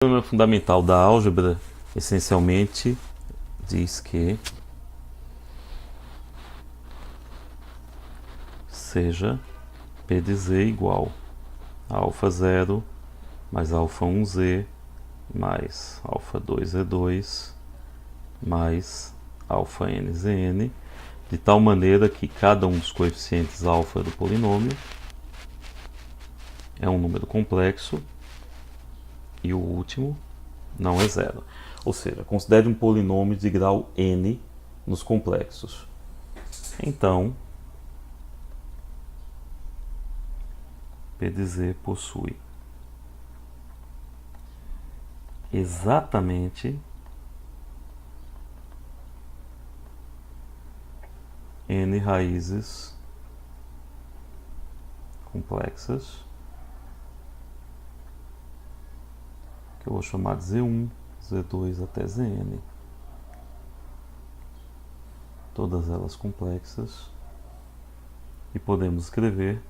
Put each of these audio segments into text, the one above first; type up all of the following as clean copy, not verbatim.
O teorema fundamental da álgebra essencialmente diz que seja P de z igual a alfa 0 mais alfa 1z mais alfa 2z2 mais alfa nzn, de tal maneira que cada um dos coeficientes alfa do polinômio é um número complexo e o último não é zero. Ou seja, considere um polinômio de grau n nos complexos. Então, P de z possui exatamente n raízes complexas, que eu vou chamar de Z1, Z2 até Zn. Todas elas complexas. E podemos escrever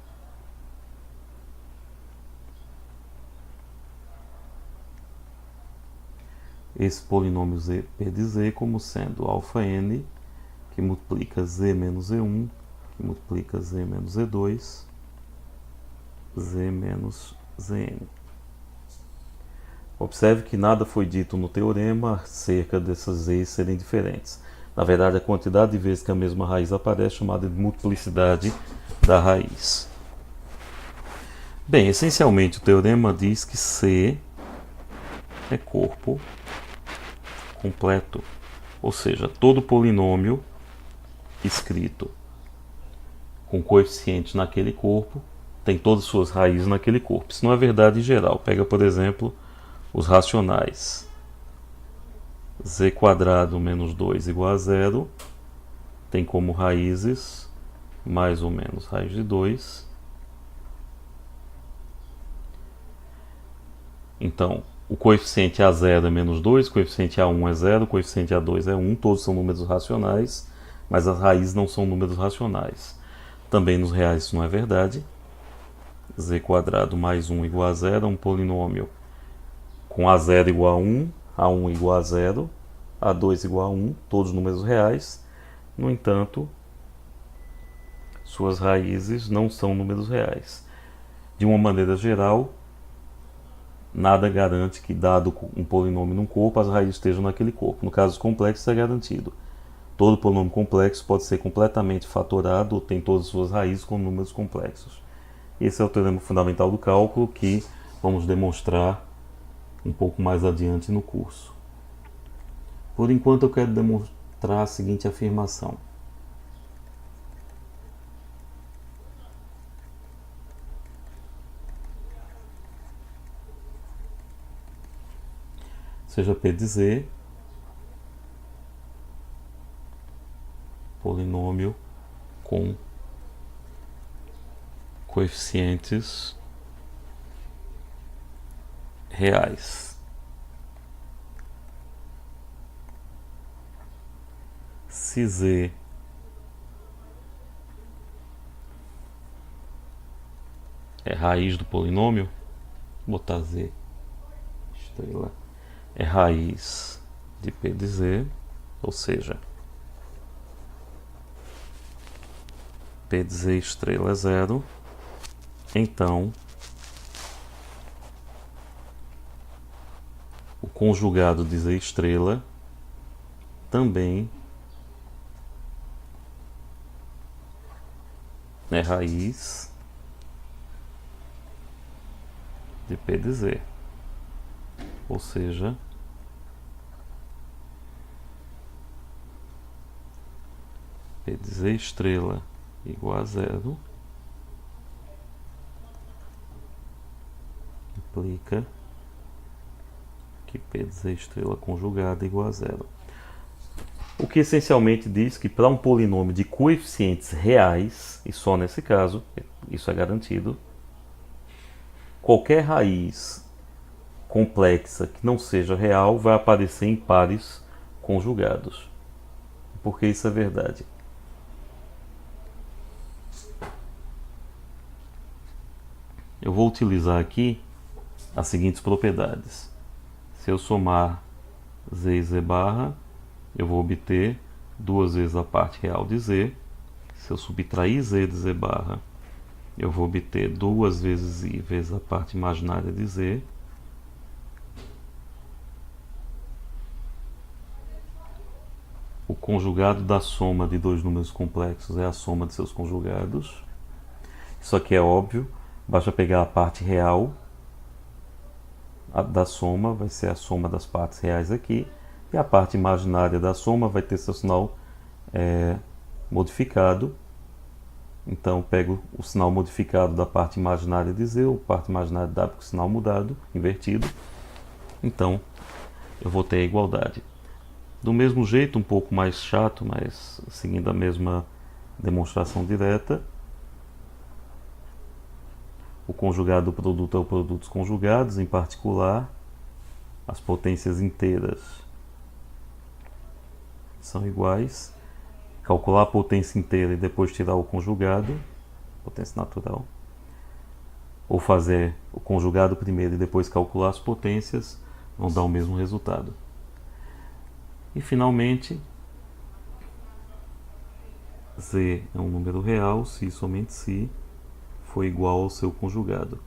esse polinômio z, P de z como sendo alfa n, que multiplica z menos z1, que multiplica z menos z2, z menos zn. Observe que nada foi dito no teorema acerca dessas z's serem diferentes. Na verdade, a quantidade de vezes que a mesma raiz aparece é chamada de multiplicidade da raiz. Bem, essencialmente o teorema diz que C é corpo completo, ou seja, todo polinômio escrito com coeficientes naquele corpo tem todas as suas raízes naquele corpo. Isso não é verdade em geral. Pega, por exemplo, os racionais. Z² menos 2 igual a 0 tem como raízes mais ou menos raiz de 2. Então, o coeficiente A0 é menos 2, o coeficiente A1 é 0, o coeficiente A2 é 1, todos são números racionais, mas as raízes não são números racionais. Também nos reais isso não é verdade. Z² mais 1 igual a 0 é um polinômio com A0 igual a 1, A1 igual a 0, A2 igual a 1, todos números reais. No entanto, suas raízes não são números reais. De uma maneira geral, nada garante que, dado um polinômio num corpo, as raízes estejam naquele corpo. No caso complexo, isso é garantido. Todo polinômio complexo pode ser completamente fatorado ou tem todas as suas raízes com números complexos. Esse é o teorema fundamental do cálculo que vamos demonstrar um pouco mais adiante no curso. Por enquanto eu quero demonstrar a seguinte afirmação. Seja P de z polinômio com coeficientes reais. Se z é raiz do polinômio, vou botar z estrela, é raiz de P de z, ou seja, P de z estrela é 0, então o conjugado de z estrela também é raiz de P de z, ou seja, P de z estrela igual a 0 implica que P de z estrela conjugada igual a 0. O que essencialmente diz que para um polinômio de coeficientes reais, e só nesse caso, isso é garantido, qualquer raiz complexa que não seja real vai aparecer em pares conjugados. Por que isso é verdade? Eu vou utilizar aqui as seguintes propriedades. Se eu somar z e z barra, eu vou obter 2 vezes a parte real de z. Se eu subtrair z de z barra, eu vou obter 2 vezes i vezes a parte imaginária de z. O conjugado da soma de dois números complexos é a soma de seus conjugados. Isso aqui é óbvio, basta pegar a parte real da soma, vai ser a soma das partes reais aqui, e a parte imaginária da soma vai ter seu sinal modificado. Então pego o sinal modificado da parte imaginária de z, a parte imaginária de w com o sinal mudado, invertido. Então eu vou ter a igualdade. Do mesmo jeito, um pouco mais chato, mas seguindo a mesma demonstração direta, o conjugado do produto é o produto dos conjugados, em particular, as potências inteiras são iguais. Calcular a potência inteira e depois tirar o conjugado, potência natural, ou fazer o conjugado primeiro e depois calcular as potências, vão dar o mesmo resultado. E finalmente, z é um número real se e somente se for igual ao seu conjugado.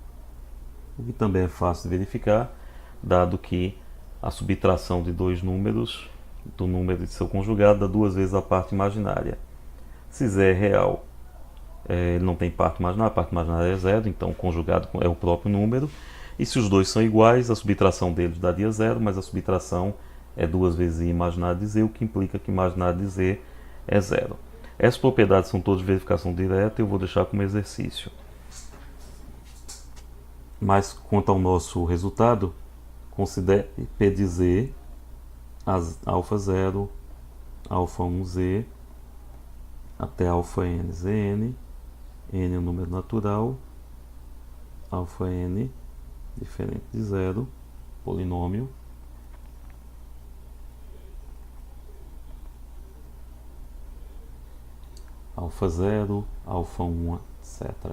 O que também é fácil de verificar, dado que a subtração de dois números do número de seu conjugado dá 2 vezes a parte imaginária. Se z é real, ele não tem parte imaginária, a parte imaginária é zero, então o conjugado é o próprio número. E se os dois são iguais, a subtração deles daria zero, mas a subtração é 2 vezes i imaginário de z, o que implica que imaginário de z é zero. Essas propriedades são todas de verificação direta, eu vou deixar como exercício. Mas quanto ao nosso resultado, considere P de z, alfa 0, alfa 1z, até alfa n, zn, n é um número natural, alfa n, diferente de zero, polinômio, alfa 0, alfa 1, etc.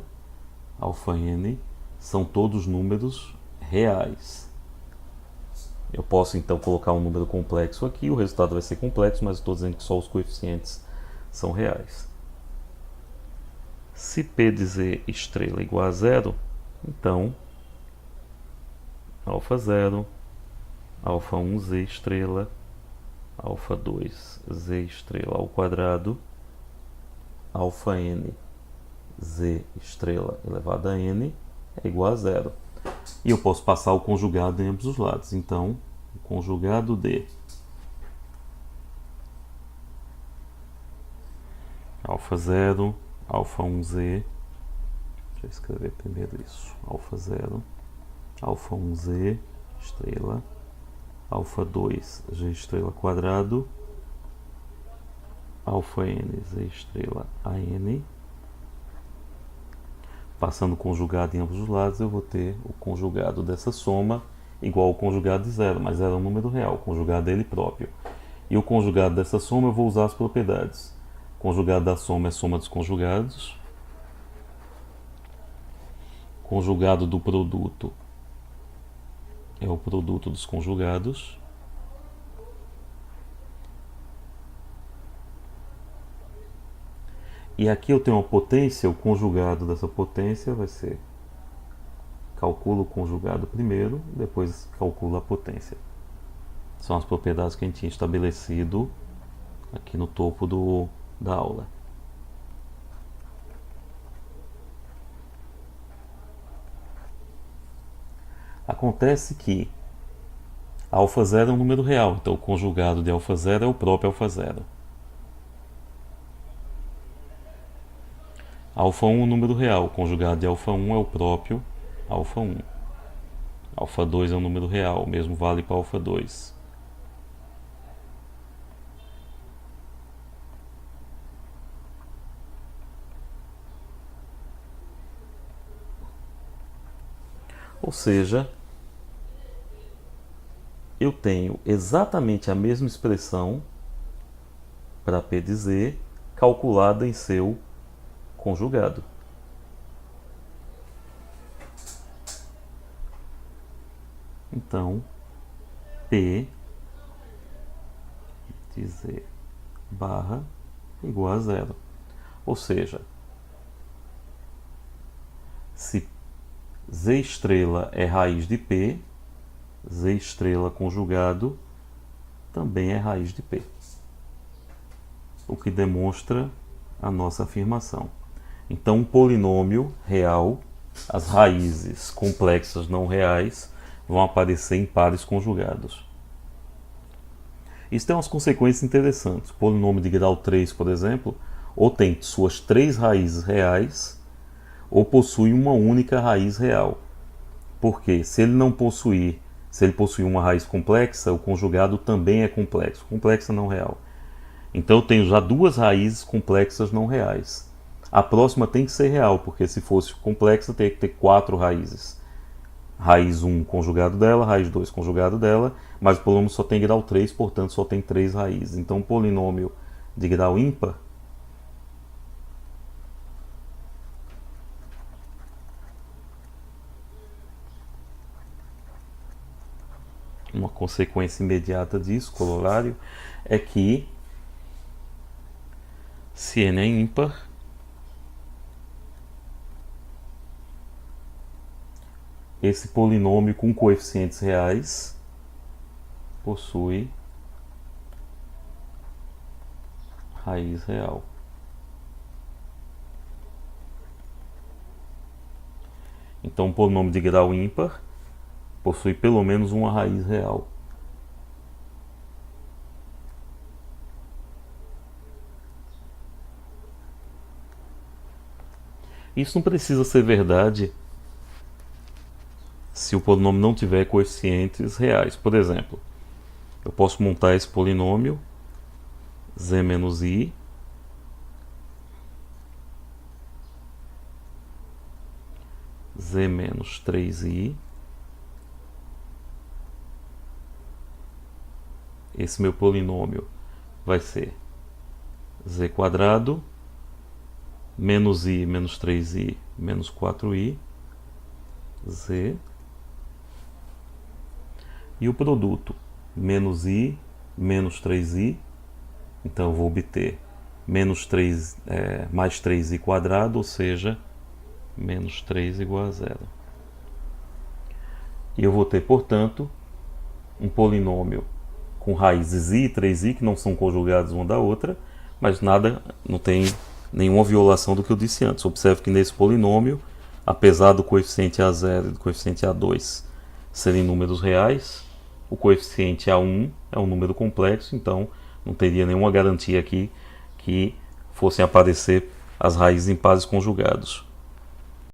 Alfa n são todos números reais. Eu posso então colocar um número complexo aqui, o resultado vai ser complexo, mas estou dizendo que só os coeficientes são reais. Se P de z estrela é igual a zero, então alfa 0, alfa 1 z estrela, alfa 2 z estrela ao quadrado, alfa n z estrela elevado a n é igual a zero. E eu posso passar o conjugado em ambos os lados. Então, o conjugado de alfa 0, alfa 1z, deixa eu escrever primeiro isso, alfa 0, alfa 1z estrela, alfa 2 z estrela quadrado, alfa n z estrela a n. Passando o conjugado em ambos os lados, eu vou ter o conjugado dessa soma igual ao conjugado de zero, mas zero é um número real, o conjugado é ele próprio. E o conjugado dessa soma eu vou usar as propriedades. O conjugado da soma é soma dos conjugados. O conjugado do produto é o produto dos conjugados. E aqui eu tenho uma potência, o conjugado dessa potência vai ser, calculo o conjugado primeiro, depois calculo a potência. São as propriedades que a gente tinha estabelecido aqui no topo da aula. Acontece que alfa 0 é um número real, então o conjugado de alfa 0 é o próprio alfa 0. Alfa 1 é um número real, o conjugado de alfa 1 é o próprio alfa 1. Alfa 2 é um número real, o mesmo vale para alfa 2. Ou seja, eu tenho exatamente a mesma expressão para P de z calculada em seu conjugado. Então, P de Z barra igual a zero. Ou seja, se Z estrela é raiz de P, Z estrela conjugado também é raiz de P. O que demonstra a nossa afirmação. Então, um polinômio real, as raízes complexas não reais vão aparecer em pares conjugados. Isso tem umas consequências interessantes. O polinômio de grau 3, por exemplo, ou tem suas três raízes reais, ou possui uma única raiz real. Porque se ele possuir uma raiz complexa, o conjugado também é complexo. Complexa não real. Então eu tenho já duas raízes complexas não reais. A próxima tem que ser real, porque se fosse complexa teria que ter quatro raízes. Raiz 1 conjugado dela, raiz 2 conjugado dela, mas o polinômio só tem grau 3, portanto só tem três raízes. Então o polinômio de grau ímpar uma consequência imediata disso, corolário, é que se n é ímpar, esse polinômio com coeficientes reais possui raiz real. Então, um polinômio de grau ímpar possui pelo menos uma raiz real. Isso não precisa ser verdade se o polinômio não tiver coeficientes reais. Por exemplo, eu posso montar esse polinômio z menos i z menos 3i. Esse meu polinômio vai ser z quadrado menos i menos 3i menos 4i z, e o produto menos i menos 3i, então eu vou obter menos 3, mais 3i quadrado, ou seja, menos 3 igual a zero. E eu vou ter, portanto, um polinômio com raízes i e 3i que não são conjugadas uma da outra, mas não tem nenhuma violação do que eu disse antes. Observe que nesse polinômio, apesar do coeficiente A0 e do coeficiente A2 serem números reais, o coeficiente A1 é um número complexo, então não teria nenhuma garantia aqui que fossem aparecer as raízes em pares conjugados.